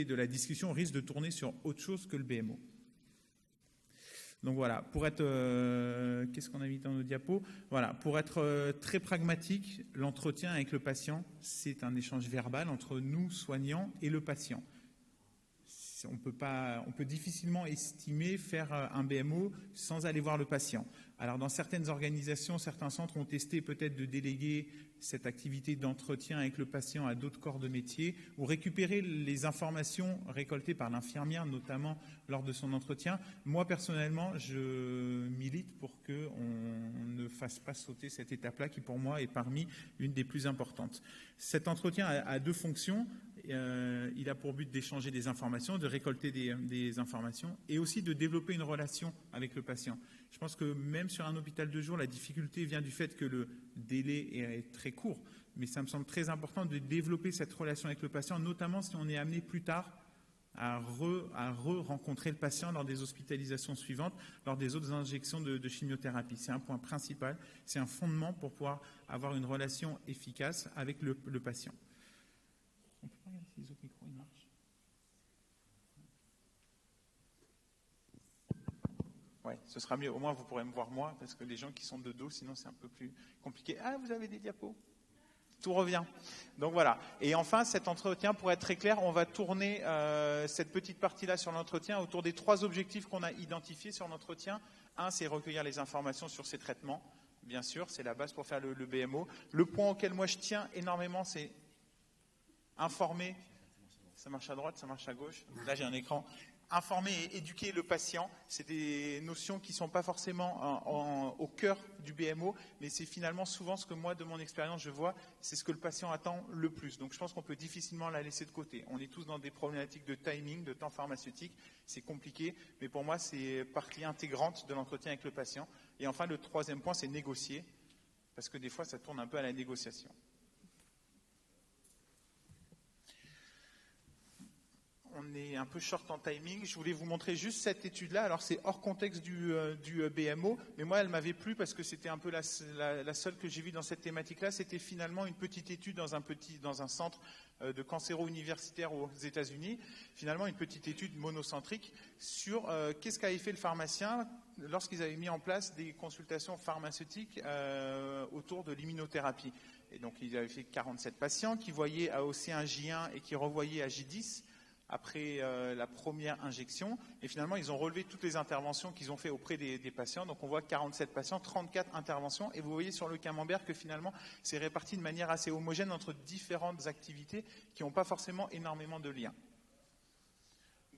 de la discussion risque de tourner sur autre chose que le BMO. Donc voilà, pour être, qu'est-ce qu'on a mis dans nos diapos? Voilà, pour être très pragmatique, l'entretien avec le patient, c'est un échange verbal entre nous, soignants, et le patient. On peut difficilement estimer faire un BMO sans aller voir le patient. Alors dans certaines organisations, certains centres ont testé peut-être de déléguer cette activité d'entretien avec le patient à d'autres corps de métier ou récupérer les informations récoltées par l'infirmière, notamment lors de son entretien. Moi personnellement, je milite pour qu'on ne fasse pas sauter cette étape-là qui pour moi est parmi une des plus importantes. Cet entretien a deux fonctions. Il a pour but d'échanger des informations, de récolter des informations et aussi de développer une relation avec le patient. Je pense que même sur un hôpital de jour, la difficulté vient du fait que le délai est très court. Mais ça me semble très important de développer cette relation avec le patient, notamment si on est amené plus tard à rencontrer le patient lors des hospitalisations suivantes, lors des autres injections de chimiothérapie. C'est un point principal, c'est un fondement pour pouvoir avoir une relation efficace avec le patient. On peut pas regarder si les autres micros ils marchent. Ouais, ce sera mieux. Au moins, vous pourrez me voir moi, parce que les gens qui sont de dos, sinon c'est un peu plus compliqué. Ah, vous avez des diapos? Tout revient. Donc voilà. Et enfin, cet entretien, pour être très clair, on va tourner cette petite partie-là sur l'entretien autour des 3 objectifs qu'on a identifiés sur l'entretien. Un, c'est recueillir les informations sur ces traitements. Bien sûr, c'est la base pour faire le BMO. Le point auquel moi je tiens énormément, c'est informer. Ça marche à droite, ça marche à gauche. Là, j'ai un écran. Informer et éduquer le patient, c'est des notions qui ne sont pas forcément au cœur du BMO, mais c'est finalement souvent ce que moi, de mon expérience, je vois, c'est ce que le patient attend le plus. Donc je pense qu'on peut difficilement la laisser de côté. On est tous dans des problématiques de timing, de temps pharmaceutique, c'est compliqué, mais pour moi, c'est partie intégrante de l'entretien avec le patient. Et enfin, le 3e point, c'est négocier, parce que des fois, ça tourne un peu à la négociation. On est un peu short en timing. Je voulais vous montrer juste cette étude-là. Alors, c'est hors contexte du BMO, mais moi, elle m'avait plu parce que c'était un peu la seule que j'ai vue dans cette thématique-là. C'était finalement une petite étude dans un centre de cancéro-universitaire aux États-Unis. Finalement, une petite étude monocentrique sur qu'est-ce qu'avait fait le pharmacien lorsqu'ils avaient mis en place des consultations pharmaceutiques autour de l'immunothérapie. Et donc, ils avaient fait 47 patients qui voyaient AOC 1 J1 et qui revoyaient à J10. Après la première injection, et finalement ils ont relevé toutes les interventions qu'ils ont fait auprès des patients. Donc on voit 47 patients, 34 interventions, et vous voyez sur le camembert que finalement c'est réparti de manière assez homogène entre différentes activités qui n'ont pas forcément énormément de liens.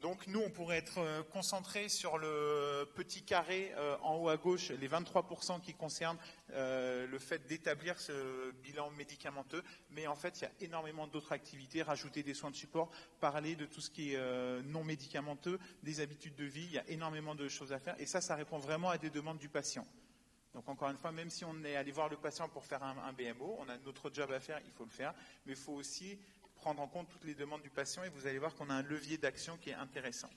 Donc nous, on pourrait être concentré sur le petit carré en haut à gauche, les 23% qui concernent le fait d'établir ce bilan médicamenteux. Mais en fait, il y a énormément d'autres activités, rajouter des soins de support, parler de tout ce qui est non médicamenteux, des habitudes de vie. Il y a énormément de choses à faire. Et ça répond vraiment à des demandes du patient. Donc encore une fois, même si on est allé voir le patient pour faire un BMO, on a notre job à faire, il faut le faire. Mais il faut aussi prendre en compte toutes les demandes du patient et vous allez voir qu'on a un levier d'action qui est intéressant.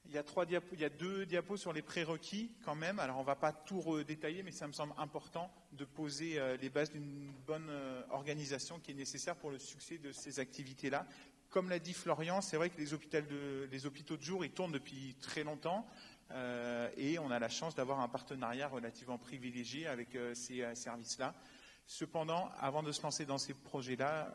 Il y a 2 diapos sur les prérequis quand même. Alors on ne va pas tout redétailler, mais ça me semble important de poser les bases d'une bonne organisation qui est nécessaire pour le succès de ces activités-là. Comme l'a dit Florian, c'est vrai que les hôpitaux de jour, ils tournent depuis très longtemps et on a la chance d'avoir un partenariat relativement privilégié avec ces services-là. Cependant, avant de se lancer dans ces projets-là,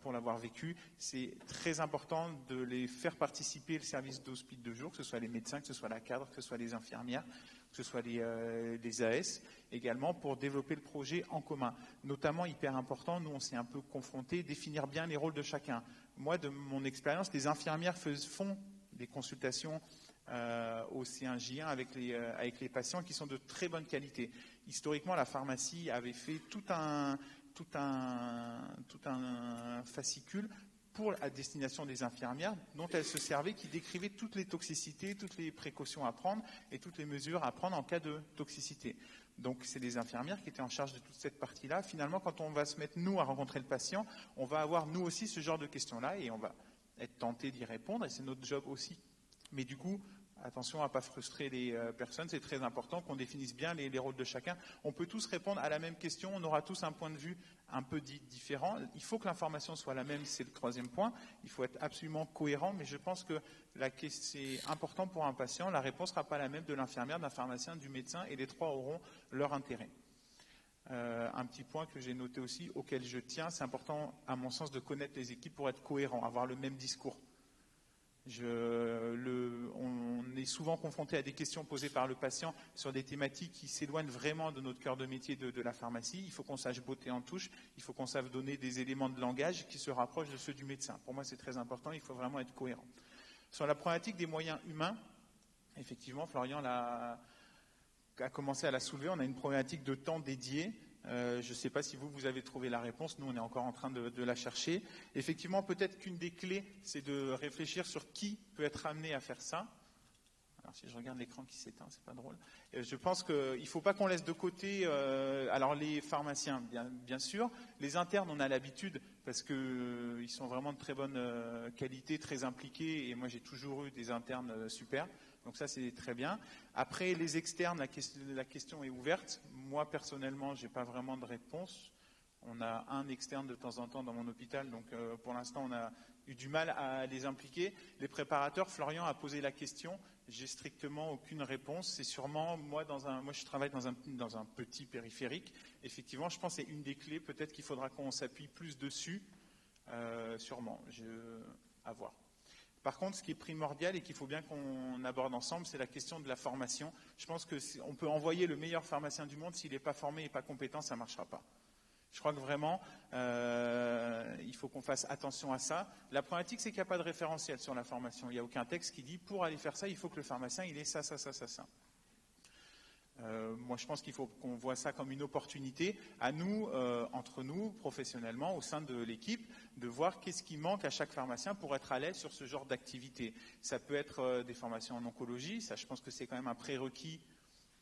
pour l'avoir vécu, c'est très important de les faire participer le service d'hospice de jour, que ce soit les médecins, que ce soit la cadre, que ce soit les infirmières, que ce soit les AS, également pour développer le projet en commun. Notamment, hyper important, nous on s'est un peu confrontés, définir bien les rôles de chacun. Moi, de mon expérience, les infirmières font des consultations au C1J1 avec les patients qui sont de très bonne qualité. Historiquement, la pharmacie avait fait tout un fascicule à destination des infirmières dont elles se servaient, qui décrivait toutes les toxicités, toutes les précautions à prendre et toutes les mesures à prendre en cas de toxicité. Donc c'est des infirmières qui étaient en charge de toute cette partie-là. Finalement, quand on va se mettre, nous, à rencontrer le patient, on va avoir, nous aussi, ce genre de questions-là et on va être tenté d'y répondre et c'est notre job aussi. Mais du coup, Attention à ne pas frustrer les personnes, c'est très important qu'on définisse bien les rôles de chacun. On peut tous répondre à la même question, on aura tous un point de vue un peu différent. Il faut que l'information soit la même, c'est le troisième point. Il faut être absolument cohérent, mais je pense que c'est important pour un patient. La réponse ne sera pas la même de l'infirmière, d'un pharmacien, du médecin, et les trois auront leur intérêt. Un petit point que j'ai noté aussi, auquel je tiens, c'est important, à mon sens, de connaître les équipes pour être cohérent, avoir le même discours. On est souvent confronté à des questions posées par le patient sur des thématiques qui s'éloignent vraiment de notre cœur de métier de la pharmacie. Il faut qu'on sache botter en touche, il faut qu'on sache donner des éléments de langage qui se rapprochent de ceux du médecin. Pour moi, c'est très important, il faut vraiment être cohérent. Sur la problématique des moyens humains, effectivement, Florian a commencé à la soulever. On a une problématique de temps dédié. Je ne sais pas si vous avez trouvé la réponse. Nous, on est encore en train de la chercher. Effectivement, peut-être qu'une des clés, c'est de réfléchir sur qui peut être amené à faire ça. Alors, si je regarde l'écran qui s'éteint, c'est pas drôle. Je pense qu'il ne faut pas qu'on laisse de côté. Alors, les pharmaciens, bien sûr. Les internes, on a l'habitude parce qu'ils sont vraiment de très bonne qualité, très impliqués. Et moi, j'ai toujours eu des internes super. Donc ça, c'est très bien. Après, les externes, la question est ouverte. Moi, personnellement, je n'ai pas vraiment de réponse. On a un externe de temps en temps dans mon hôpital, donc pour l'instant, on a eu du mal à les impliquer. Les préparateurs, Florian a posé la question. J'ai strictement aucune réponse. C'est sûrement, moi, je travaille dans un petit périphérique. Effectivement, je pense que c'est une des clés. Peut-être qu'il faudra qu'on s'appuie plus dessus. Sûrement. À voir. Par contre, ce qui est primordial et qu'il faut bien qu'on aborde ensemble, c'est la question de la formation. Je pense qu'on peut envoyer le meilleur pharmacien du monde, s'il n'est pas formé et pas compétent, ça ne marchera pas. Je crois que vraiment, il faut qu'on fasse attention à ça. La problématique, c'est qu'il n'y a pas de référentiel sur la formation. Il n'y a aucun texte qui dit, pour aller faire ça, il faut que le pharmacien, il ait ça, ça, ça, ça, ça. Moi, je pense qu'il faut qu'on voit ça comme une opportunité à nous, entre nous, professionnellement, au sein de l'équipe, de voir qu'est-ce qui manque à chaque pharmacien pour être à l'aise sur ce genre d'activité. Ça peut être des formations en oncologie, ça, je pense que c'est quand même un prérequis.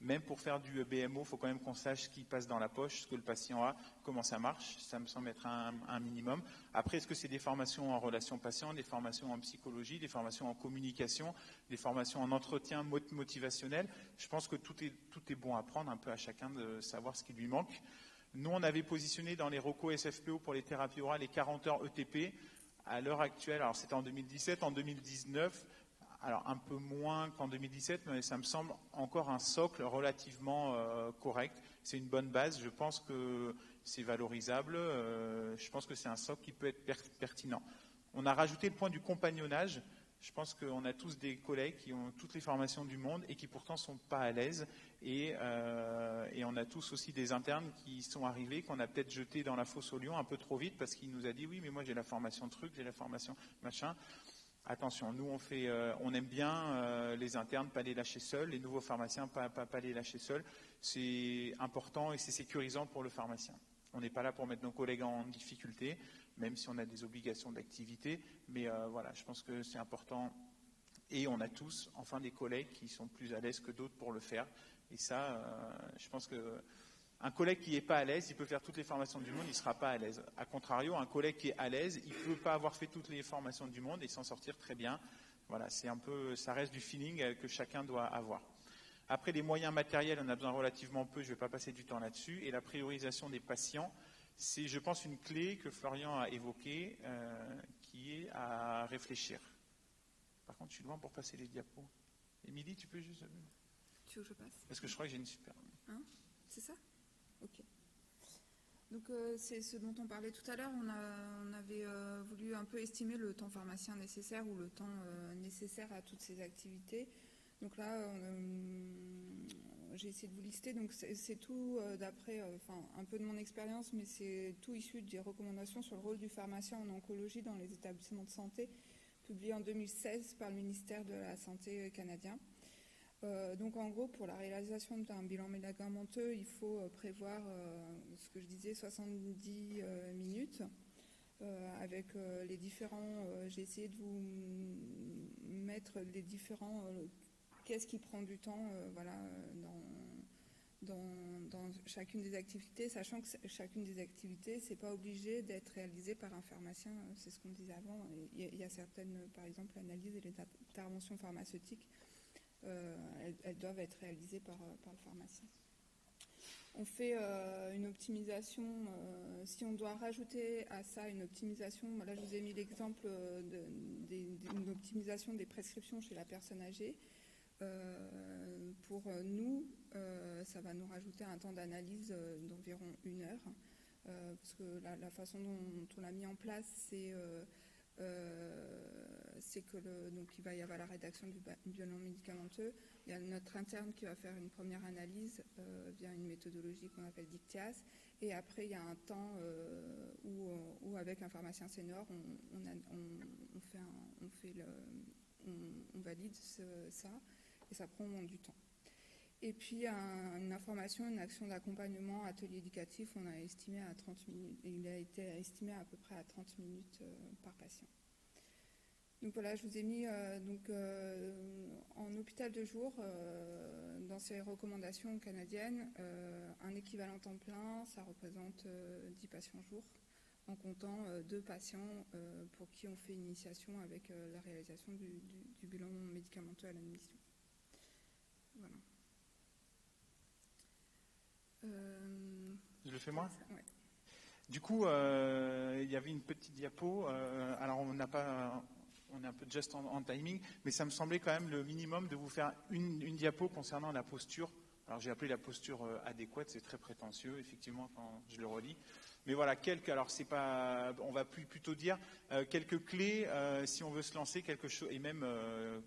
Même pour faire du BMO, il faut quand même qu'on sache ce qui passe dans la poche, ce que le patient a, comment ça marche. Ça me semble être un minimum. Après, est-ce que c'est des formations en relation patient, des formations en psychologie, des formations en communication, des formations en entretien motivationnel? Je pense que tout est bon à prendre, un peu à chacun de savoir ce qui lui manque. Nous, on avait positionné dans les ROCO SFPO pour les thérapies orales les 40 heures ETP. À l'heure actuelle, alors c'était en 2017, en 2019... Alors un peu moins qu'en 2017, mais ça me semble encore un socle relativement correct. C'est une bonne base, je pense que c'est valorisable, je pense que c'est un socle qui peut être pertinent. On a rajouté le point du compagnonnage. Je pense qu'on a tous des collègues qui ont toutes les formations du monde et qui pourtant ne sont pas à l'aise. Et on a tous aussi des internes qui sont arrivés, qu'on a peut-être jetés dans la fosse au lion un peu trop vite parce qu'il nous a dit « oui, mais moi j'ai la formation truc, j'ai la formation machin ». Attention, nous on aime bien les internes, pas les lâcher seuls, les nouveaux pharmaciens, pas les lâcher seuls. C'est important et c'est sécurisant pour le pharmacien. On n'est pas là pour mettre nos collègues en difficulté, même si on a des obligations d'activité. Mais voilà, je pense que c'est important. Et on a tous, enfin, des collègues qui sont plus à l'aise que d'autres pour le faire. Et ça, je pense que un collègue qui n'est pas à l'aise, il peut faire toutes les formations du monde, il ne sera pas à l'aise. A contrario, un collègue qui est à l'aise, il ne peut pas avoir fait toutes les formations du monde et s'en sortir très bien. Voilà, c'est un peu, ça reste du feeling que chacun doit avoir. Après, les moyens matériels, on a besoin relativement peu, je ne vais pas passer du temps là-dessus. Et la priorisation des patients, c'est, je pense, une clé que Florian a évoquée, qui est à réfléchir. Par contre, je suis loin pour passer les diapos. Émilie, tu peux juste... Tu veux que je passe? Parce que je crois que j'ai une super... Hein? C'est ça? Ok. Donc c'est ce dont on parlait tout à l'heure. On avait voulu un peu estimer le temps pharmacien nécessaire ou le temps nécessaire à toutes ces activités. Donc là, j'ai essayé de vous lister. Donc c'est tout d'après, un peu de mon expérience, mais c'est tout issu des recommandations sur le rôle du pharmacien en oncologie dans les établissements de santé, publié en 2016 par le ministère de la Santé canadien. Donc en gros, pour la réalisation d'un bilan médicamenteux, il faut prévoir, ce que je disais, 70 minutes avec les différents... j'ai essayé de vous mettre les différents... qu'est-ce qui prend du temps dans chacune des activités, sachant que chacune des activités, c'est pas obligé d'être réalisée par un pharmacien, c'est ce qu'on disait avant. Il y a certaines, par exemple, l'analyse et les interventions pharmaceutiques, elles doivent être réalisées par le pharmacien. On fait une optimisation, si on doit rajouter à ça une optimisation, là je vous ai mis l'exemple d'une optimisation des prescriptions chez la personne âgée. Pour nous, ça va nous rajouter un temps d'analyse d'environ 1 heure, parce que la façon dont on l'a mis en place, c'est que donc il va y avoir la rédaction du bilan médicamenteux. Il y a notre interne qui va faire une première analyse via une méthodologie qu'on appelle Dictias, et après il y a un temps où avec un pharmacien senior on valide ça, et ça prend du temps. Et puis une information, une action d'accompagnement, atelier éducatif, on a estimé à 30 minutes, il a été estimé à peu près à 30 minutes par patient. Donc voilà, je vous ai mis en hôpital de jour, dans ces recommandations canadiennes, un équivalent temps plein, ça représente 10 patients jour, en comptant 2 patients pour qui on fait une initiation avec la réalisation du bilan médicamenteux à l'admission. Voilà. Je le fais moi ? Ouais. Du coup, il y avait une petite diapo. Alors, on est un peu just en timing, mais ça me semblait quand même le minimum de vous faire une diapo concernant la posture. Alors, j'ai appelé la posture adéquate, c'est très prétentieux, effectivement, quand je le relis. Mais voilà, on va plutôt dire quelques clés si on veut se lancer quelque chose, et même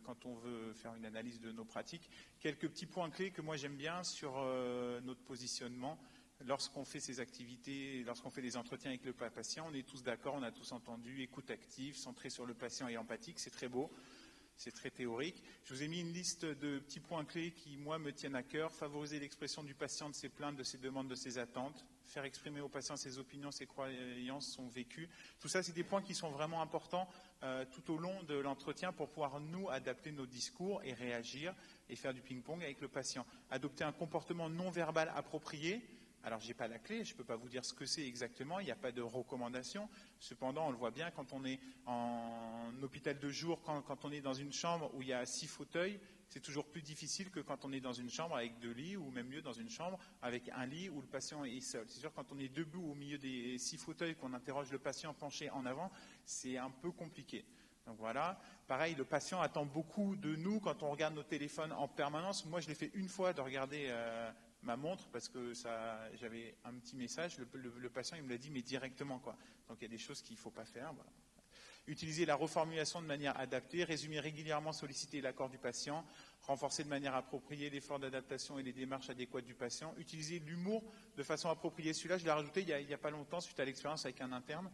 quand on veut faire une analyse de nos pratiques, quelques petits points clés que moi j'aime bien sur notre positionnement. Lorsqu'on fait ces activités, lorsqu'on fait des entretiens avec le patient, on est tous d'accord, on a tous entendu, écoute active, centrée sur le patient et empathique, c'est très beau. C'est très théorique. Je vous ai mis une liste de petits points clés qui, moi, me tiennent à cœur. Favoriser l'expression du patient, de ses plaintes, de ses demandes, de ses attentes. Faire exprimer au patient ses opinions, ses croyances, son vécu. Tout ça, c'est des points qui sont vraiment importants tout au long de l'entretien pour pouvoir, nous, adapter nos discours et réagir et faire du ping-pong avec le patient. Adopter un comportement non verbal approprié. Alors, je n'ai pas la clé, je ne peux pas vous dire ce que c'est exactement, il n'y a pas de recommandation. Cependant, on le voit bien quand on est en hôpital de jour, quand on est dans une chambre où il y a 6 fauteuils, c'est toujours plus difficile que quand on est dans une chambre avec 2 lits, ou même mieux dans une chambre avec un lit où le patient est seul. C'est sûr, quand on est debout au milieu des 6 fauteuils, qu'on interroge le patient penché en avant, c'est un peu compliqué. Donc voilà, pareil, le patient attend beaucoup de nous quand on regarde nos téléphones en permanence. Moi, je l'ai fait une fois de regarder ma montre parce que j'avais un petit message, le patient il me l'a dit mais directement quoi. Donc il y a des choses qu'il ne faut pas faire. Voilà. Utiliser la reformulation de manière adaptée, résumer régulièrement, solliciter l'accord du patient, renforcer de manière appropriée l'effort d'adaptation et les démarches adéquates du patient, utiliser l'humour de façon appropriée. Celui-là je l'ai rajouté il n'y a pas longtemps suite à l'expérience avec un interne.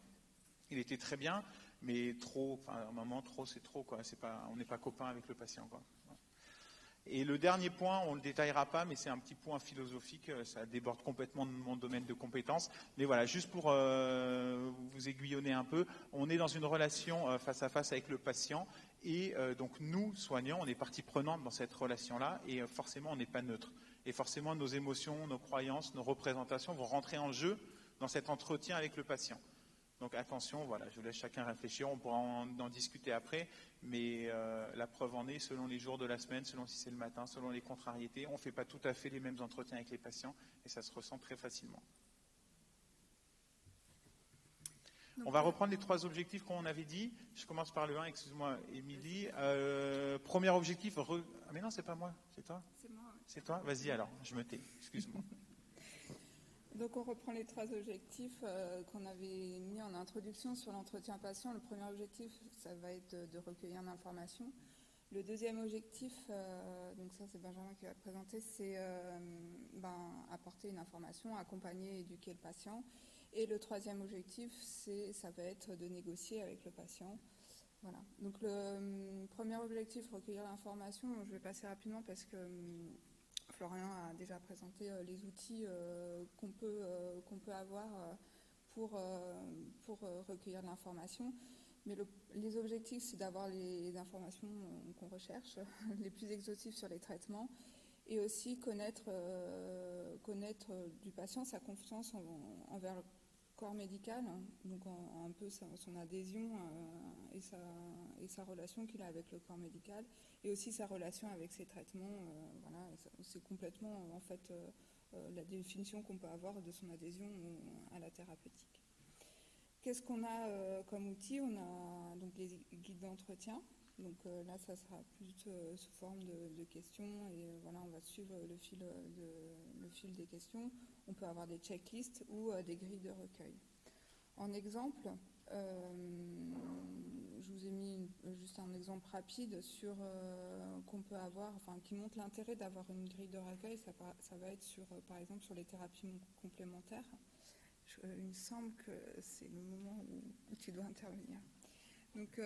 Il était très bien, mais trop, à un moment trop c'est trop quoi. On n'est pas copain avec le patient quoi. Et le dernier point, on ne le détaillera pas, mais c'est un petit point philosophique, ça déborde complètement de mon domaine de compétences. Mais voilà, juste pour vous aiguillonner un peu, on est dans une relation face à face avec le patient, et donc nous, soignants, on est partie prenante dans cette relation-là, et forcément on n'est pas neutre. Et forcément nos émotions, nos croyances, nos représentations vont rentrer en jeu dans cet entretien avec le patient. Donc attention, voilà, je vous laisse chacun réfléchir, on pourra en discuter après, mais la preuve en est, selon les jours de la semaine, selon si c'est le matin, selon les contrariétés, on ne fait pas tout à fait les mêmes entretiens avec les patients et ça se ressent très facilement. On va reprendre les 3 objectifs qu'on avait dit. Je commence par le 1, excuse-moi, Émilie. Premier objectif, Ah mais non, c'est pas moi, c'est toi ? C'est moi. Ouais. C'est toi ? Vas-y alors, je me tais, excuse-moi. Donc on reprend les 3 objectifs qu'on avait mis en introduction sur l'entretien patient. Le premier objectif, ça va être de recueillir l'information. Le deuxième objectif, donc ça c'est Benjamin qui va le présenter, c'est apporter une information, accompagner et éduquer le patient. Et le troisième objectif, ça va être de négocier avec le patient. Voilà. Donc le premier objectif, recueillir l'information, je vais passer rapidement parce que Florian a déjà présenté les outils qu'on peut avoir pour recueillir de l'information. Mais les objectifs, c'est d'avoir les informations qu'on recherche, les plus exhaustives sur les traitements, et aussi connaître du patient sa confiance corps médical, donc un peu son adhésion et sa relation qu'il a avec le corps médical, et aussi sa relation avec ses traitements. Voilà, c'est complètement en fait la définition qu'on peut avoir de son adhésion à la thérapeutique. Qu'est-ce qu'on a comme outil? On a donc les guides d'entretien. Donc là, ça sera plus sous forme de questions et voilà, on va suivre le fil des questions. On peut avoir des checklists ou des grilles de recueil. En exemple, je vous ai mis juste un exemple rapide sur qu'on peut avoir, enfin qui montre l'intérêt d'avoir une grille de recueil. Ça va être par exemple sur les thérapies complémentaires. Il me semble que c'est le moment où tu dois intervenir. Donc,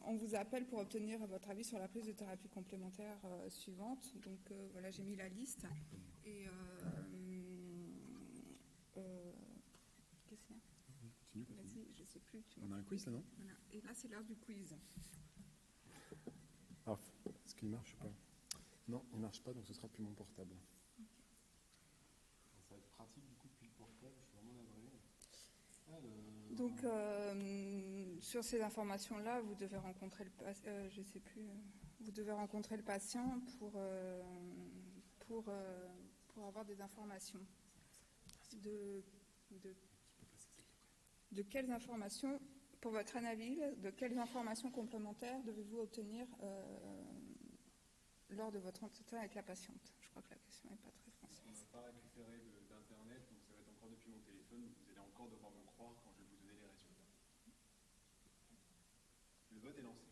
on vous appelle pour obtenir votre avis sur la prise de thérapie complémentaire suivante. Donc, voilà, j'ai mis la liste. Et qu'est-ce qu'il y a? Vas-y, je ne sais plus. On a un quiz, là, non? Voilà. Et là, c'est l'heure du quiz. Alors, est-ce qu'il marche pas? Non, il ne marche pas, donc ce sera plus mon portable. Okay. Ça va être pratique, du coup, depuis le portable. Je suis vraiment navré. Donc, sur ces informations-là, vous devez rencontrer vous devez rencontrer le patient pour avoir des informations. De quelles informations, pour votre analyse, de quelles informations complémentaires devez-vous obtenir lors de votre entretien avec la patiente? Je crois que la question n'est pas très française. On ne va pas récupérer d'Internet, donc ça va être encore depuis mon téléphone. Vous allez encore devoir me croire quand je vais vous donner les résultats. Le vote est lancé.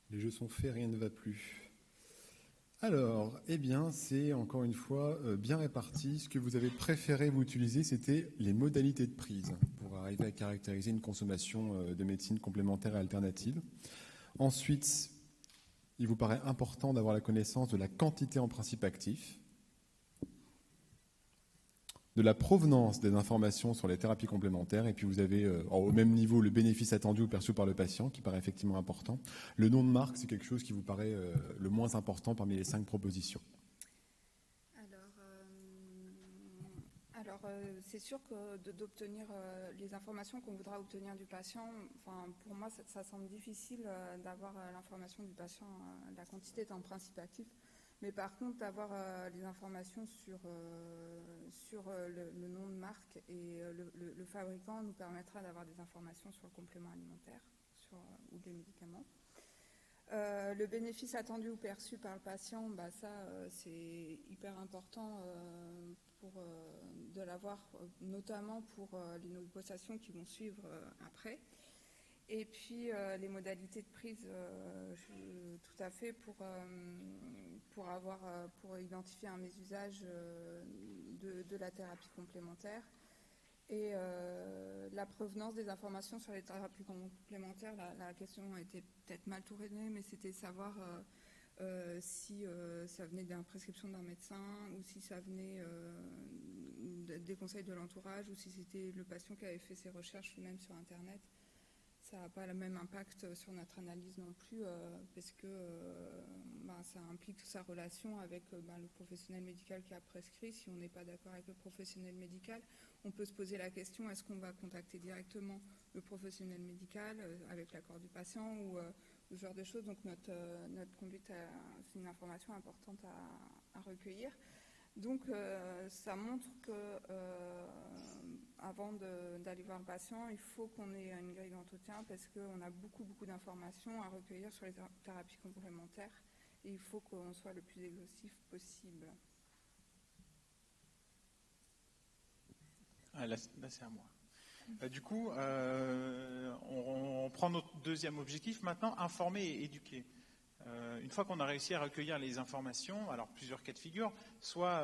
Les jeux sont faits, rien ne va plus. Alors, eh bien, c'est encore une fois bien réparti. Ce que vous avez préféré vous utiliser, c'était les modalités de prise pour arriver à caractériser une consommation de médecine complémentaire et alternative. Ensuite, il vous paraît important d'avoir la connaissance de la quantité en principe actif, de la provenance des informations sur les thérapies complémentaires, et puis vous avez au même niveau le bénéfice attendu ou perçu par le patient, qui paraît effectivement important. Le nom de marque, c'est quelque chose qui vous paraît le moins important parmi les 5 propositions. Alors, c'est sûr que d'obtenir les informations qu'on voudra obtenir du patient, enfin, pour moi, ça semble difficile d'avoir l'information du patient, la quantité est en principe actif. Mais par contre, d'avoir les informations sur le nom de marque et le fabricant nous permettra d'avoir des informations sur le complément alimentaire ou les médicaments. Le bénéfice attendu ou perçu par le patient, c'est hyper important de l'avoir, notamment pour les négociations qui vont suivre après. Et puis les modalités de prise, tout à fait, pour identifier un mésusage de la thérapie complémentaire. Et la provenance des informations sur les thérapies complémentaires, la question a été peut-être mal tournée, mais c'était savoir si ça venait d'une prescription d'un médecin ou si ça venait des conseils de l'entourage ou si c'était le patient qui avait fait ses recherches lui-même sur Internet. Ça n'a pas le même impact sur notre analyse non plus, parce que ça implique sa relation avec le professionnel médical qui a prescrit. Si on n'est pas d'accord avec le professionnel médical, on peut se poser la question, est-ce qu'on va contacter directement le professionnel médical avec l'accord du patient ou ce genre de choses. Donc notre conduite, c'est une information importante à recueillir. Donc, ça montre que avant d'aller voir le patient, il faut qu'on ait une grille d'entretien parce qu'on a beaucoup d'informations à recueillir sur les thérapies complémentaires et il faut qu'on soit le plus exhaustif possible. Là, c'est à moi. Du coup, on prend notre deuxième objectif maintenant, informer et éduquer. Une fois qu'on a réussi à recueillir les informations, alors plusieurs cas de figure, soit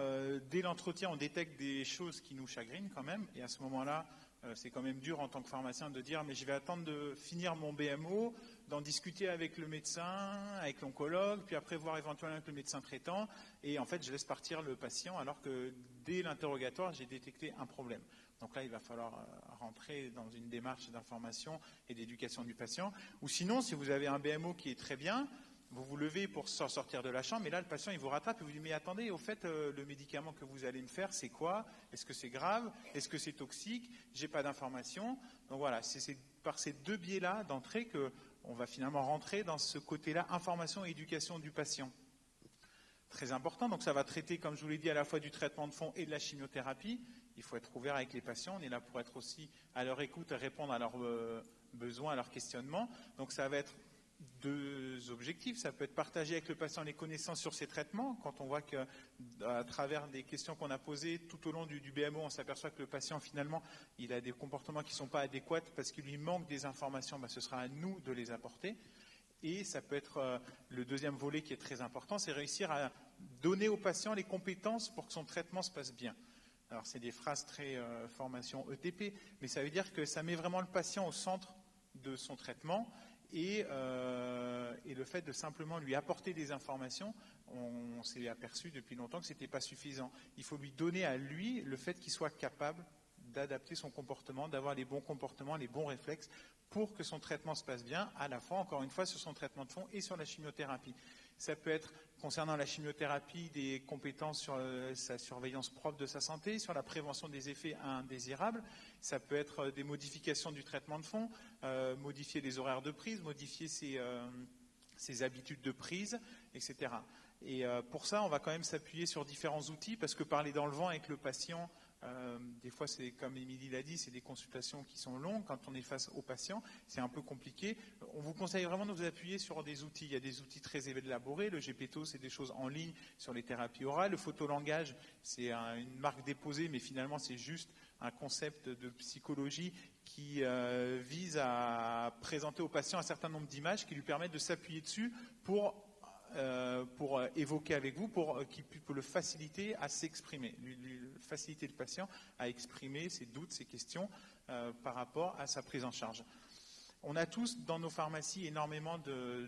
dès l'entretien on détecte des choses qui nous chagrinent quand même, et à ce moment-là c'est quand même dur en tant que pharmacien de dire mais je vais attendre de finir mon BMO, d'en discuter avec le médecin, avec l'oncologue, puis après voir éventuellement avec le médecin traitant, et en fait je laisse partir le patient alors que dès l'interrogatoire j'ai détecté un problème. Donc là, il va falloir rentrer dans une démarche d'information et d'éducation du patient. Ou sinon, si vous avez un BMO qui est très bien, vous vous levez pour sortir de la chambre, et là, le patient, il vous rattrape et vous dit, mais attendez, au fait, le médicament que vous allez me faire, c'est quoi? Est-ce que c'est grave? Est-ce que c'est toxique? J'ai pas d'informations. Donc voilà, c'est par ces deux biais-là d'entrée qu'on va finalement rentrer dans ce côté-là, information et éducation du patient. Très important, donc ça va traiter, comme je vous l'ai dit, à la fois du traitement de fond et de la chimiothérapie. Il faut être ouvert avec les patients, on est là pour être aussi à leur écoute, répondre à leurs besoins, à leurs questionnements. Donc ça va être deux objectifs, ça peut être partager avec le patient les connaissances sur ses traitements. Quand on voit qu'à travers des questions qu'on a posées tout au long du BMO, on s'aperçoit que le patient finalement il a des comportements qui ne sont pas adéquats parce qu'il lui manque des informations, ce sera à nous de les apporter. Et ça peut être le deuxième volet qui est très important, c'est réussir à donner au patient les compétences pour que son traitement se passe bien. Alors c'est des phrases très formation ETP, mais ça veut dire que ça met vraiment le patient au centre de son traitement et le fait de simplement lui apporter des informations, on s'est aperçu depuis longtemps que ce n'était pas suffisant. Il faut lui donner à lui le fait qu'il soit capable d'adapter son comportement, d'avoir les bons comportements, les bons réflexes pour que son traitement se passe bien, à la fois, encore une fois, sur son traitement de fond et sur la chimiothérapie. Ça peut être, concernant la chimiothérapie, des compétences sur sa surveillance propre de sa santé, sur la prévention des effets indésirables. Ça peut être des modifications du traitement de fond, modifier les horaires de prise, modifier ses habitudes de prise, etc. Et pour ça, on va quand même s'appuyer sur différents outils, parce que parler dans le vent avec le patient, des fois, c'est comme Émilie l'a dit, c'est des consultations qui sont longues. Quand on est face au patient, c'est un peu compliqué. On vous conseille vraiment de vous appuyer sur des outils. Il y a des outils très élaborés. Le GPTO, c'est des choses en ligne sur les thérapies orales. Le photolangage, c'est une marque déposée, mais finalement, c'est juste un concept de psychologie qui vise à présenter au patient un certain nombre d'images qui lui permettent de s'appuyer dessus pour évoquer avec vous, pour le faciliter à s'exprimer, lui faciliter le patient à exprimer ses doutes, ses questions par rapport à sa prise en charge. On a tous dans nos pharmacies énormément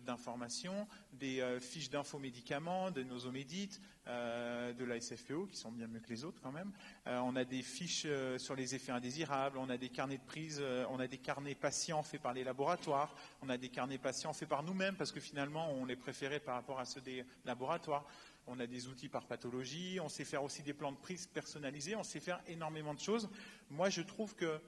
d'informations, des fiches d'infos médicaments, de Nosomédite, de la SFPO, qui sont bien mieux que les autres quand même. On a des fiches sur les effets indésirables, on a des carnets de prise, on a des carnets patients faits par les laboratoires, on a des carnets patients faits par nous-mêmes, parce que finalement on les préférait par rapport à ceux des laboratoires. On a des outils par pathologie, on sait faire aussi des plans de prise personnalisés, on sait faire énormément de choses. Moi je trouve que,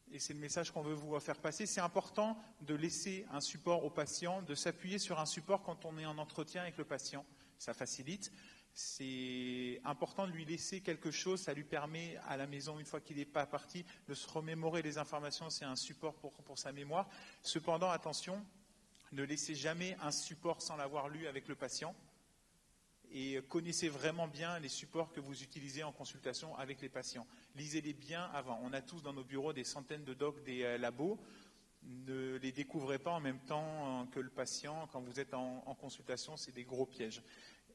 et c'est le message qu'on veut vous faire passer, c'est important de laisser un support au patient, de s'appuyer sur un support quand on est en entretien avec le patient. Ça facilite. C'est important de lui laisser quelque chose, ça lui permet à la maison, une fois qu'il n'est pas parti, de se remémorer les informations, c'est un support pour sa mémoire. Cependant, attention, ne laissez jamais un support sans l'avoir lu avec le patient. Et connaissez vraiment bien les supports que vous utilisez en consultation avec les patients. Lisez-les bien avant. On a tous dans nos bureaux des centaines de docs des labos. Ne les découvrez pas en même temps que le patient. Quand vous êtes en consultation, c'est des gros pièges.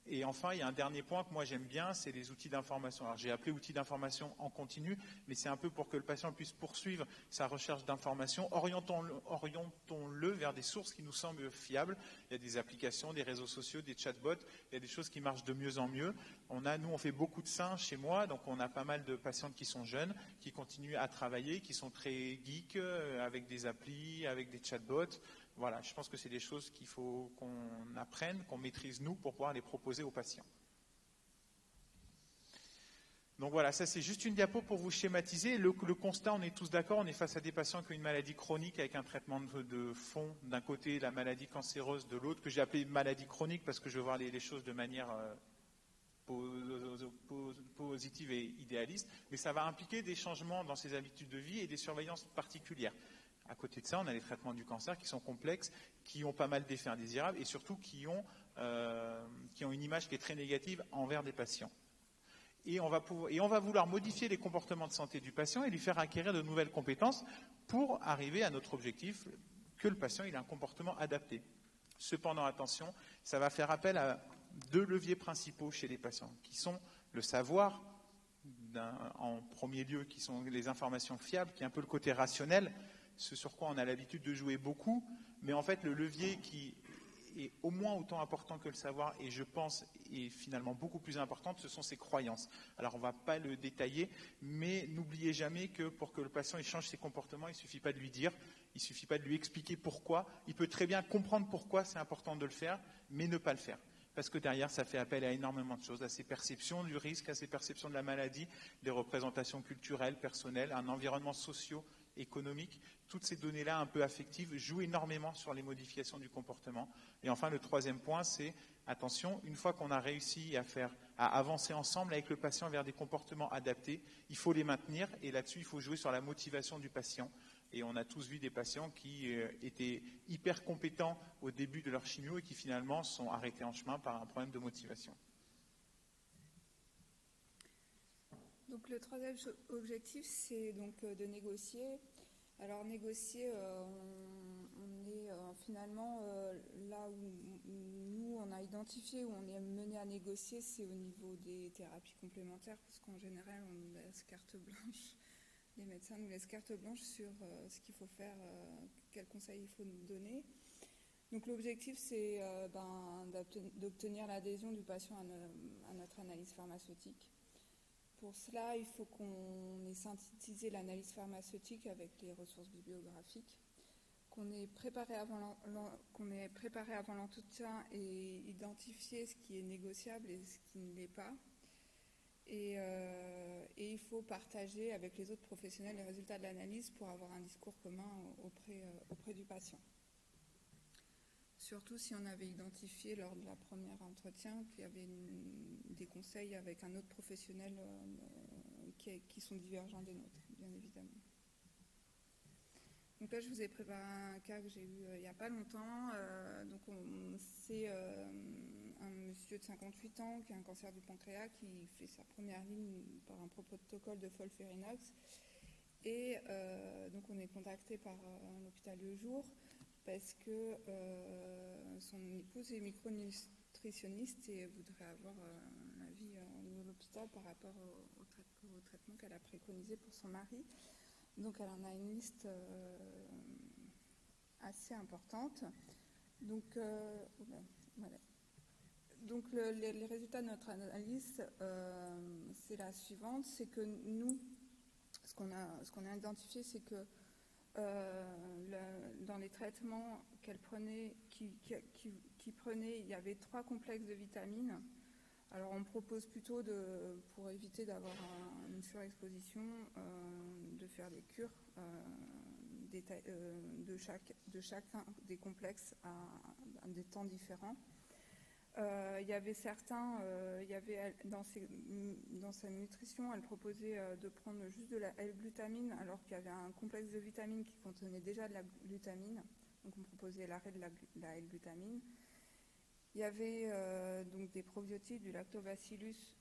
Et enfin, il y a un dernier point que moi j'aime bien, c'est les outils d'information. Alors j'ai appelé outils d'information en continu, mais c'est un peu pour que le patient puisse poursuivre sa recherche d'information. Orientons-le vers des sources qui nous semblent fiables. Il y a des applications, des réseaux sociaux, des chatbots, il y a des choses qui marchent de mieux en mieux. Nous on fait beaucoup de seins chez moi, donc on a pas mal de patientes qui sont jeunes, qui continuent à travailler, qui sont très geeks, avec des applis, avec des chatbots. Voilà, je pense que c'est des choses qu'il faut qu'on apprenne, qu'on maîtrise nous pour pouvoir les proposer aux patients. Donc voilà, ça c'est juste une diapo pour vous schématiser. Le constat, on est tous d'accord, on est face à des patients qui ont une maladie chronique avec un traitement de fond. D'un côté, la maladie cancéreuse de l'autre, que j'ai appelée maladie chronique parce que je veux voir les choses de manière positive et idéaliste. Mais ça va impliquer des changements dans ses habitudes de vie et des surveillances particulières. À côté de ça, on a les traitements du cancer qui sont complexes, qui ont pas mal d'effets indésirables et surtout qui ont une image qui est très négative envers des patients. Et on va vouloir modifier les comportements de santé du patient et lui faire acquérir de nouvelles compétences pour arriver à notre objectif, que le patient ait un comportement adapté. Cependant, attention, ça va faire appel à 2 leviers principaux chez les patients, qui sont le savoir, en premier lieu, qui sont les informations fiables, qui est un peu le côté rationnel, ce sur quoi on a l'habitude de jouer beaucoup, mais en fait le levier qui est au moins autant important que le savoir, et je pense est finalement beaucoup plus important, ce sont ses croyances. Alors on ne va pas le détailler, mais n'oubliez jamais que pour que le patient il change ses comportements, il ne suffit pas de lui dire, il ne suffit pas de lui expliquer pourquoi, il peut très bien comprendre pourquoi c'est important de le faire, mais ne pas le faire. Parce que derrière, ça fait appel à énormément de choses, à ses perceptions du risque, à ses perceptions de la maladie, des représentations culturelles, personnelles, un environnement socio-économique. Toutes ces données-là un peu affectives jouent énormément sur les modifications du comportement. Et enfin, le 3e point, c'est, attention, une fois qu'on a réussi à avancer ensemble avec le patient vers des comportements adaptés, il faut les maintenir, et là-dessus, il faut jouer sur la motivation du patient. Et on a tous vu des patients qui étaient hyper compétents au début de leur chimio et qui finalement sont arrêtés en chemin par un problème de motivation. Donc le 3e objectif, c'est donc de négocier. Alors négocier, on est finalement là où nous on a identifié, où on est mené à négocier, c'est au niveau des thérapies complémentaires, parce qu'en général on nous laisse carte blanche. Les médecins nous laissent carte blanche sur ce qu'il faut faire, quels conseils il faut nous donner. Donc l'objectif, c'est d'obtenir l'adhésion du patient à notre analyse pharmaceutique. Pour cela, il faut qu'on ait synthétisé l'analyse pharmaceutique avec les ressources bibliographiques, qu'on ait préparé avant l'entretien et identifié ce qui est négociable et ce qui ne l'est pas. Et il faut partager avec les autres professionnels les résultats de l'analyse pour avoir un discours commun auprès du patient. Surtout si on avait identifié lors de la première entretien qu'il y avait des conseils avec un autre professionnel qui sont divergents des nôtres, bien évidemment. Donc là, je vous ai préparé un cas que j'ai eu il n'y a pas longtemps. C'est un monsieur de 58 ans qui a un cancer du pancréas qui fait sa première ligne par un protocole de FOLFIRINOX. Et donc on est contacté par l'hôpital Le Jour parce que son épouse est micronutritionniste et voudrait avoir l'avis de l'hôpital par rapport au traitement qu'elle a préconisé pour son mari. Donc elle en a une liste assez importante. Donc, voilà. Donc les résultats de notre analyse, c'est la suivante, c'est que nous, ce qu'on a identifié, c'est que dans les traitements qu'elle prenait, qui prenait, il y avait 3 complexes de vitamines. Alors on propose plutôt, pour éviter d'avoir une surexposition, de faire des cures de chacun des complexes à des temps différents. Il y avait dans sa nutrition, elle proposait de prendre juste de la L-glutamine, alors qu'il y avait un complexe de vitamines qui contenait déjà de la glutamine. Donc on proposait l'arrêt de la L-glutamine. Il y avait donc des probiotiques, du lactobacillus.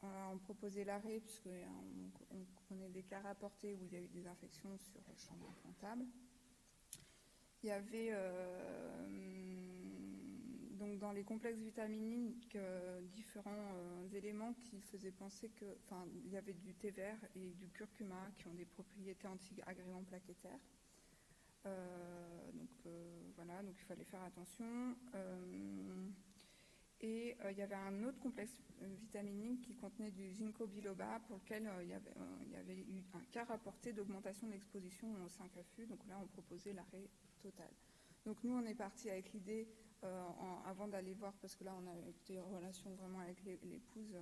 On proposait l'arrêt, puisqu'on connaît des cas rapportés où il y a eu des infections sur le champ implantable. Il y avait donc dans les complexes vitaminiques différents éléments qui faisaient penser il y avait du thé vert et du curcuma qui ont des propriétés anti-agréments plaquettaires. Voilà, donc il fallait faire attention. Et il y avait un autre complexe vitaminique qui contenait du ginkgo biloba pour lequel il y avait eu un cas rapporté d'augmentation de l'exposition au 5-FU. Donc là, on proposait l'arrêt total. Donc nous, on est parti avec l'idée, avant d'aller voir, parce que là, on a eu des relations vraiment avec l'épouse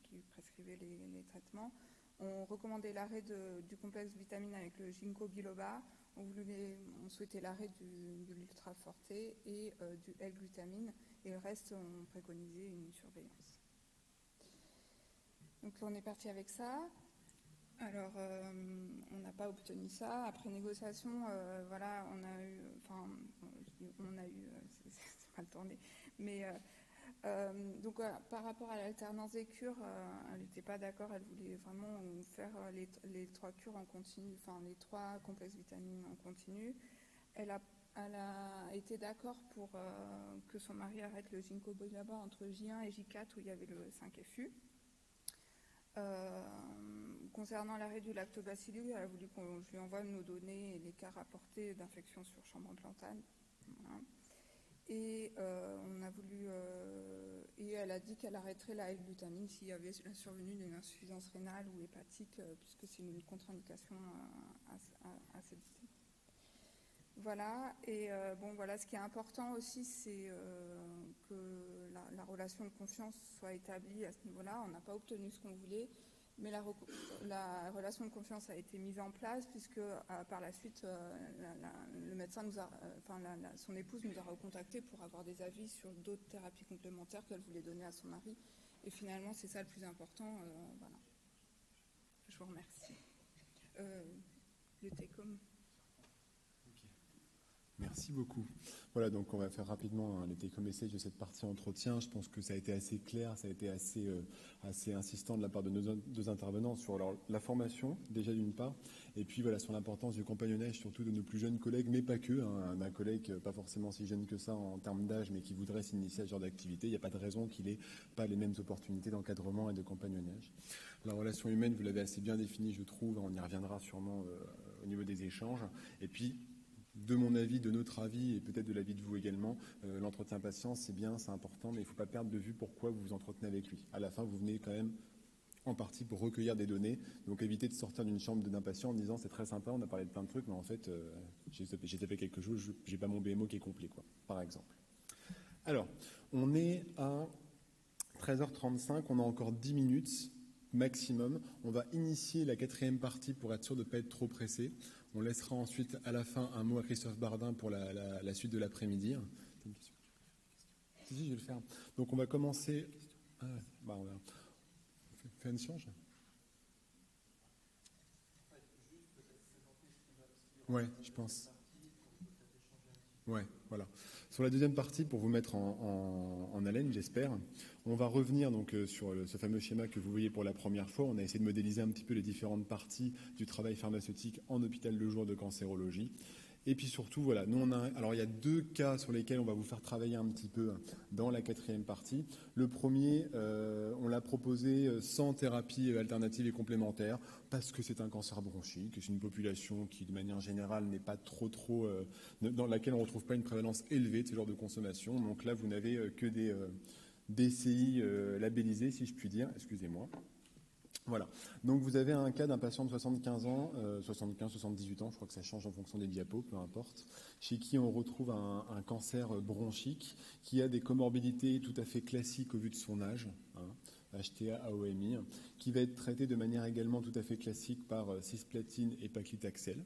qui prescrivait les traitements. On recommandait l'arrêt du complexe vitamine avec le ginkgo biloba. On souhaitait l'arrêt de l'ultra forte et du L-glutamine. Et le reste, on préconisait une surveillance. Donc on est parti avec ça. Alors, on n'a pas obtenu ça. Après négociation, voilà, c'est mal tourné. Mais donc par rapport à l'alternance des cures, elle n'était pas d'accord. Elle voulait vraiment faire les 3 cures en continu, enfin les 3 complexes vitamines en continu. Elle elle a été d'accord pour que son mari arrête le ginkgo biloba entre J1 et J4 où il y avait le 5FU. Concernant l'arrêt du lactobacillus, elle a voulu qu'on lui envoie nos données et les cas rapportés d'infection sur chambre plantane. Voilà. Et on a voulu et elle a dit qu'elle arrêterait la L-glutamine s'il y avait la survenue d'une insuffisance rénale ou hépatique, puisque c'est une contre-indication à celle-ci. Voilà, et voilà, ce qui est important aussi, c'est que la relation de confiance soit établie à ce niveau-là. On n'a pas obtenu ce qu'on voulait, mais la relation de confiance a été mise en place, puisque par la suite, le médecin son épouse nous a recontactés pour avoir des avis sur d'autres thérapies complémentaires qu'elle voulait donner à son mari. Et finalement, c'est ça le plus important. Voilà. Je vous remercie. Le TECOM. Merci beaucoup. Voilà, donc on va faire rapidement les take-home messages de cette partie entretien. Je pense que ça a été assez clair, ça a été assez insistant de la part de nos deux intervenants sur la formation, déjà d'une part, et puis voilà, sur l'importance du compagnonnage, surtout de nos plus jeunes collègues, mais pas que, un collègue pas forcément si jeune que ça en termes d'âge, mais qui voudrait s'initier à ce genre d'activité. Il n'y a pas de raison qu'il n'ait pas les mêmes opportunités d'encadrement et de compagnonnage. La relation humaine, vous l'avez assez bien définie, je trouve, on y reviendra sûrement au niveau des échanges. Et puis, de mon avis, de notre avis, et peut-être de l'avis de vous également, l'entretien patient, c'est bien, c'est important, mais il ne faut pas perdre de vue pourquoi vous vous entretenez avec lui. À la fin, vous venez quand même en partie pour recueillir des données, donc évitez de sortir d'une chambre d'un patient en disant c'est très sympa, on a parlé de plein de trucs, mais en fait, j'ai tapé quelque chose, j'ai pas mon BMO qui est complet, quoi, par exemple. Alors, on est à 13h35, on a encore 10 minutes maximum. On va initier la 4e partie pour être sûr de ne pas être trop pressé. On laissera ensuite à la fin un mot à Christophe Bardin pour la suite de l'après-midi. Si, je vais le faire. Donc on va commencer. On va faire une échange. Ouais, je pense. Ouais, voilà. Sur la deuxième partie, pour vous mettre en haleine, j'espère, on va revenir donc sur ce fameux schéma que vous voyez pour la première fois. On a essayé de modéliser un petit peu les différentes parties du travail pharmaceutique en hôpital de jour de cancérologie. Et puis surtout, voilà, nous alors il y a 2 cas sur lesquels on va vous faire travailler un petit peu dans la 4e partie. Le premier, on l'a proposé sans thérapie alternative et complémentaire, parce que c'est un cancer bronchique, c'est une population qui, de manière générale, n'est pas trop dans laquelle on ne retrouve pas une prévalence élevée de ce genre de consommation. Donc là, vous n'avez que des DCI labellisés, si je puis dire. Excusez-moi. Voilà. Donc vous avez un cas d'un patient de 75 ans, 75-78 ans, je crois que ça change en fonction des diapos, peu importe, chez qui on retrouve un cancer bronchique qui a des comorbidités tout à fait classiques au vu de son âge, HTA, AOMI, qui va être traité de manière également tout à fait classique par cisplatine et paclitaxel,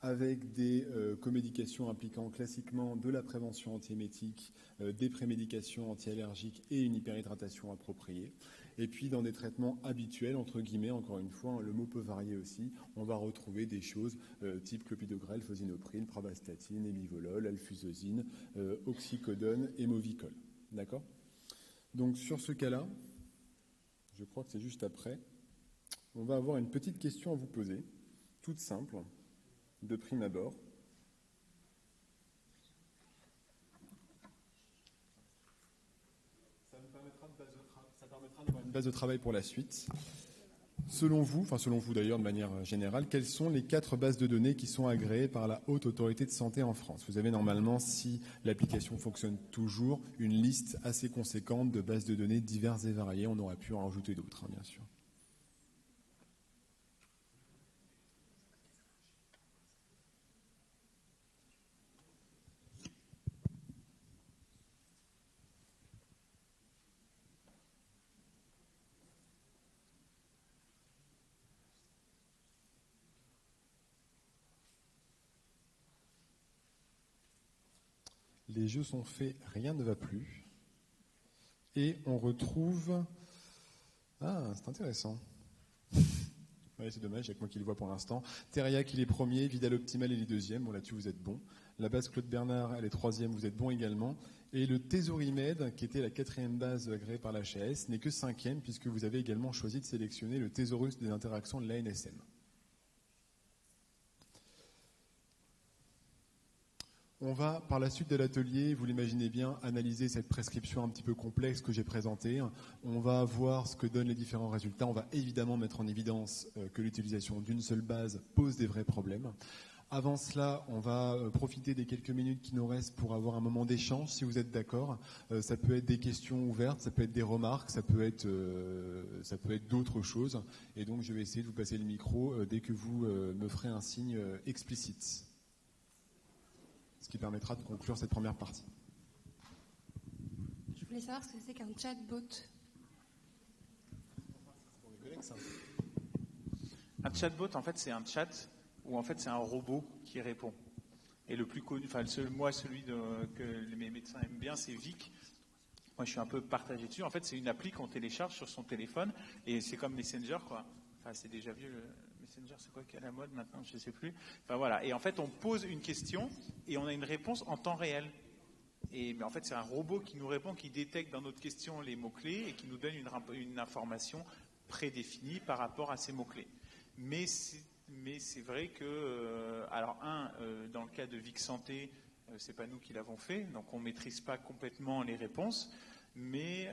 avec des comédications impliquant classiquement de la prévention antiémétique, des prémédications anti-allergiques et une hyperhydratation appropriée. Et puis dans des traitements habituels, entre guillemets, encore une fois, le mot peut varier aussi, on va retrouver des choses type clopidogrel, fosinopril, pravastatine, émivolol, alfuzosin, oxycodone et movicol. D'accord ? Donc sur ce cas-là, je crois que c'est juste après, on va avoir une petite question à vous poser, toute simple, de prime abord. Ça permettra d'avoir une base de travail pour la suite. Selon vous d'ailleurs de manière générale, quelles sont les 4 bases de données qui sont agréées par la Haute Autorité de Santé en France ? Vous avez normalement, si l'application fonctionne toujours, une liste assez conséquente de bases de données diverses et variées. On aurait pu en rajouter d'autres, bien sûr. Les jeux sont faits, rien ne va plus. Et on retrouve... Ah, c'est intéressant. Ouais, c'est dommage, il n'y a que moi qui le vois pour l'instant. Thériac, il est premier, Vidal Optimal, il est deuxième. Bon, là-dessus, vous êtes bon. La base Claude Bernard, elle est troisième, vous êtes bon également. Et le Thésaurimed, qui était la 4e base agréée par l'HAS, n'est que 5e, puisque vous avez également choisi de sélectionner le Thésaurus des interactions de l'ANSM. On va, par la suite de l'atelier, vous l'imaginez bien, analyser cette prescription un petit peu complexe que j'ai présentée. On va voir ce que donnent les différents résultats. On va évidemment mettre en évidence que l'utilisation d'une seule base pose des vrais problèmes. Avant cela, on va profiter des quelques minutes qui nous restent pour avoir un moment d'échange, si vous êtes d'accord. Ça peut être des questions ouvertes, ça peut être des remarques, ça peut être d'autres choses. Et donc, je vais essayer de vous passer le micro dès que vous me ferez un signe explicite. Ce qui permettra de conclure cette première partie. Je voulais savoir ce que c'est qu'un chatbot. Un chatbot, en fait, c'est un chat où en fait c'est un robot qui répond. Et le plus connu, celui que mes médecins aiment bien, c'est Vic. Moi, je suis un peu partagé dessus. En fait, c'est une appli qu'on télécharge sur son téléphone et c'est comme Messenger, quoi. Enfin, c'est déjà vieux. Messenger, c'est quoi qui est à la mode maintenant? Je ne sais plus. Enfin voilà. Et en fait, on pose une question et on a une réponse en temps réel. Mais en fait, c'est un robot qui nous répond, qui détecte dans notre question les mots-clés et qui nous donne une information prédéfinie par rapport à ces mots-clés. Mais c'est vrai que, dans le cas de Vic Santé, c'est pas nous qui l'avons fait, donc on maîtrise pas complètement les réponses. Mais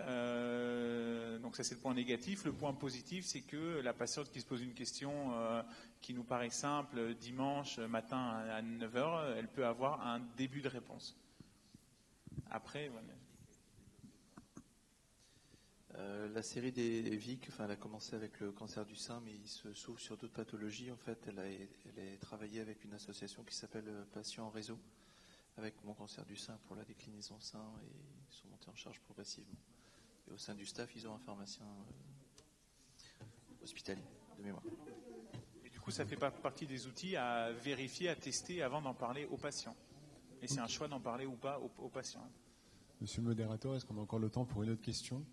donc ça c'est le point négatif. Le point positif, c'est que la patiente qui se pose une question qui nous paraît simple dimanche matin à 9h, elle peut avoir un début de réponse. Après, voilà. La série des VIC, elle a commencé avec le cancer du sein, mais il se s'ouvre sur d'autres pathologies. En fait, elle a travaillé avec une association qui s'appelle Patients en réseau, avec mon cancer du sein pour la déclinaison sein, et ils sont montés en charge progressivement. Et au sein du staff, ils ont un pharmacien hospitalier de mémoire. Et du coup, ça fait pas partie des outils à vérifier, à tester avant d'en parler aux patients. Et c'est un choix d'en parler ou pas aux patients. Monsieur le modérateur, est-ce qu'on a encore le temps pour une autre question ?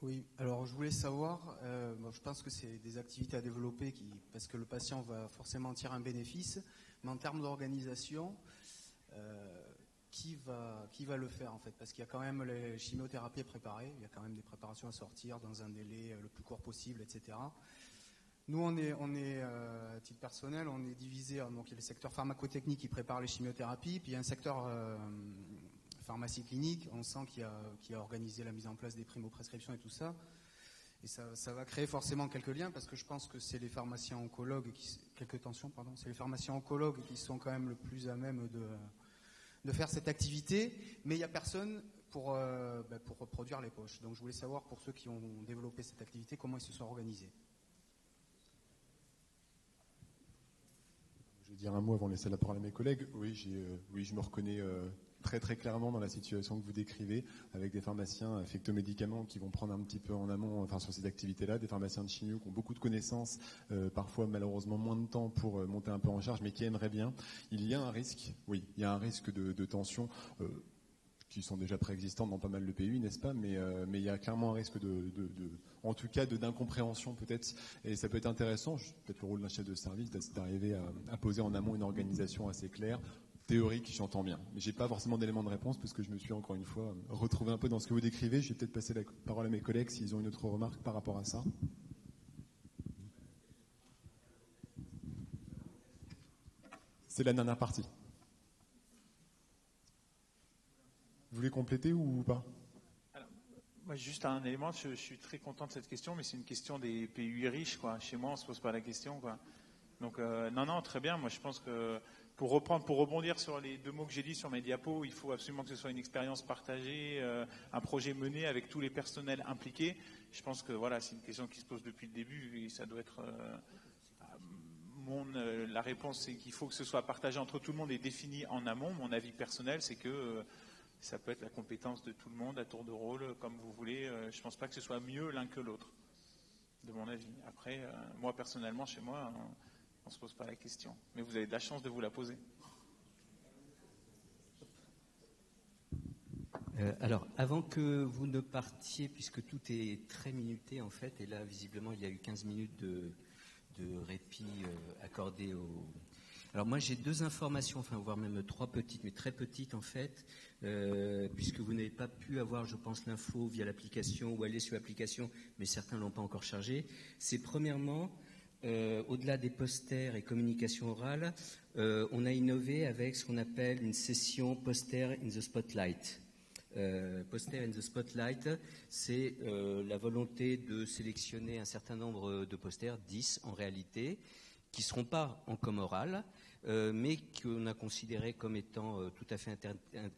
Oui, alors je voulais savoir, je pense que c'est des activités à développer parce que le patient va forcément en tirer un bénéfice, mais en termes d'organisation, qui va le faire en fait? Parce qu'il y a quand même les chimiothérapies préparées, il y a quand même des préparations à sortir dans un délai le plus court possible, etc. Nous, on est à titre personnel, on est divisé, donc il y a le secteur pharmacotechnique qui prépare les chimiothérapies, puis il y a un secteur pharmacie clinique, on sent qu'il a organisé la mise en place des primo-prescriptions et tout ça. Et ça va créer forcément quelques liens, parce que je pense que c'est les pharmaciens oncologues, c'est les pharmaciens oncologues qui sont quand même le plus à même de faire cette activité, mais il n'y a personne pour reproduire les poches. Donc je voulais savoir, pour ceux qui ont développé cette activité, comment ils se sont organisés. Je vais dire un mot avant de laisser la parole à mes collègues. Oui, je me reconnais très très clairement dans la situation que vous décrivez, avec des pharmaciens infectomédicaments qui vont prendre un petit peu en amont sur ces activités-là, des pharmaciens de chimio qui ont beaucoup de connaissances, parfois malheureusement moins de temps pour monter un peu en charge, mais qui aimeraient bien. Il y a un risque, oui, il y a un risque de tension qui sont déjà préexistantes dans pas mal de pays, n'est-ce pas, mais il y a clairement un risque en tout cas d'incompréhension peut-être, et ça peut être intéressant, peut-être le rôle d'un chef de service, d'arriver à poser en amont une organisation assez claire, théorique, j'entends bien. Mais j'ai pas forcément d'éléments de réponse parce que je me suis encore une fois retrouvé un peu dans ce que vous décrivez. Je vais peut-être passer la parole à mes collègues s'ils ont une autre remarque par rapport à ça. C'est la dernière partie. Vous voulez compléter ou pas? Alors, moi, juste un élément, je suis très content de cette question, mais c'est une question des pays riches, quoi. Chez moi, on se pose pas la question, quoi. Donc, non, très bien. Moi, je pense que pour rebondir sur les deux mots que j'ai dit sur mes diapos, il faut absolument que ce soit une expérience partagée, un projet mené avec tous les personnels impliqués. Je pense que voilà, c'est une question qui se pose depuis le début et ça doit être la réponse, c'est qu'il faut que ce soit partagé entre tout le monde et défini en amont. Mon avis personnel, c'est que ça peut être la compétence de tout le monde à tour de rôle, comme vous voulez. Je ne pense pas que ce soit mieux l'un que l'autre, de mon avis. Après, moi personnellement, chez moi, on ne se pose pas la question. Mais vous avez de la chance de vous la poser. Alors, avant que vous ne partiez, puisque tout est très minuté en fait, et là, visiblement, il y a eu 15 minutes de répit accordé Alors moi j'ai 2 informations, enfin voire même 3 petites, mais très petites en fait, puisque vous n'avez pas pu avoir, je pense, l'info via l'application ou aller sur l'application, mais certains l'ont pas encore chargé. C'est premièrement, au-delà des posters et communication orale, on a innové avec ce qu'on appelle une session poster in the spotlight. Poster in the spotlight, c'est la volonté de sélectionner un certain nombre de posters, 10 en réalité, qui ne seront pas en com oral, mais qu'on a considéré comme étant tout à fait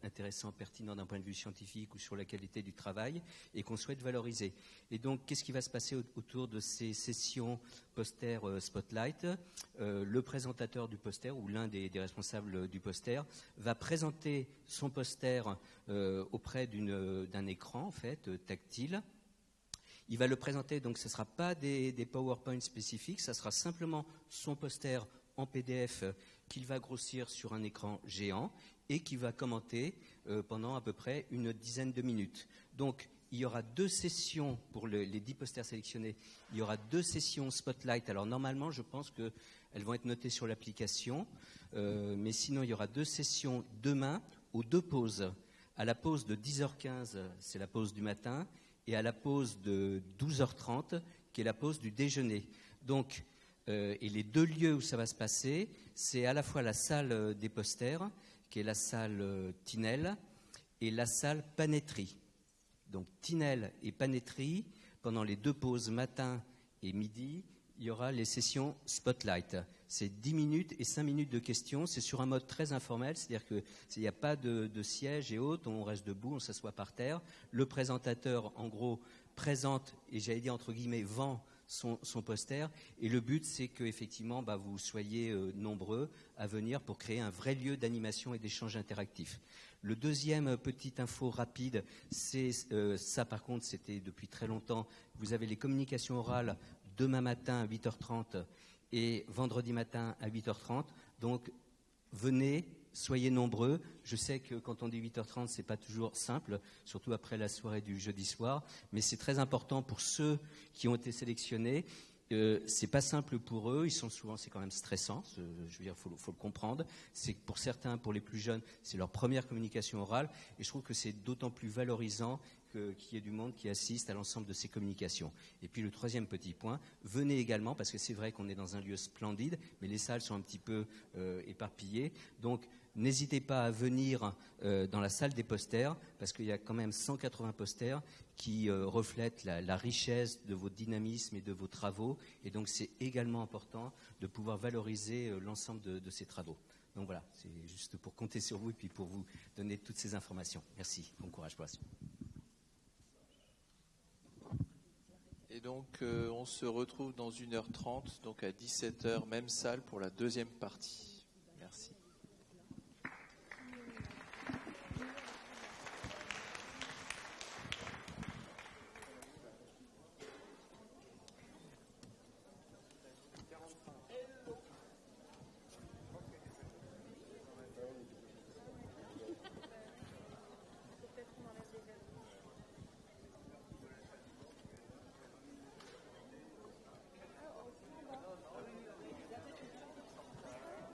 intéressant, pertinent d'un point de vue scientifique ou sur la qualité du travail, et qu'on souhaite valoriser. Et donc, qu'est-ce qui va se passer autour de ces sessions poster spotlight? Le présentateur du poster, ou l'un des responsables du poster, va présenter son poster auprès d'un écran, en fait, tactile. Il va le présenter, donc ce ne sera pas des PowerPoint spécifiques, ça sera simplement son poster en PDF qu'il va grossir sur un écran géant et qui va commenter pendant à peu près une dizaine de minutes. Donc, il y aura 2 sessions pour les 10 posters sélectionnés. Il y aura 2 sessions spotlight. Alors, normalement, je pense qu'elles vont être notées sur l'application. Mais sinon, il y aura 2 sessions demain aux 2 pauses. À la pause de 10h15, c'est la pause du matin. Et à la pause de 12h30, qui est la pause du déjeuner. Donc, et les 2 lieux où ça va se passer, c'est à la fois la salle des posters, qui est la salle Tinel, et la salle Panetterie. Donc, Tinel et Panetterie, pendant les 2 pauses matin et midi, il y aura les sessions Spotlight. C'est 10 minutes et 5 minutes de questions. C'est sur un mode très informel, c'est-à-dire qu'il n'y a pas de siège et autres, on reste debout, on s'assoit par terre. Le présentateur, en gros, présente, et j'allais dire entre guillemets, vend son poster. Et le but, c'est qu'effectivement, vous soyez nombreux à venir pour créer un vrai lieu d'animation et d'échange interactif. Le deuxième petite info rapide, c'est ça par contre, c'était depuis très longtemps. Vous avez les communications orales demain matin à 8h30 et vendredi matin à 8h30. Donc, venez, soyez nombreux. Je sais que quand on dit 8h30, c'est pas toujours simple, surtout après la soirée du jeudi soir, mais c'est très important pour ceux qui ont été sélectionnés. C'est pas simple pour eux, ils sont souvent, c'est quand même stressant, je veux dire, faut le comprendre. C'est que pour certains, pour les plus jeunes, c'est leur première communication orale, et je trouve que c'est d'autant plus valorisant qu'il y ait du monde qui assiste à l'ensemble de ces communications. Et puis le troisième petit point, venez également, parce que c'est vrai qu'on est dans un lieu splendide, mais les salles sont un petit peu éparpillées, donc n'hésitez pas à venir dans la salle des posters, parce qu'il y a quand même 180 posters qui reflètent la richesse de votre dynamisme et de vos travaux, et donc c'est également important de pouvoir valoriser l'ensemble de ces travaux. Donc voilà, c'est juste pour compter sur vous et puis pour vous donner toutes ces informations. Merci, bon courage pour la suite. Et donc, on se retrouve dans 1h30, donc à 17h, même salle pour la deuxième partie. Merci.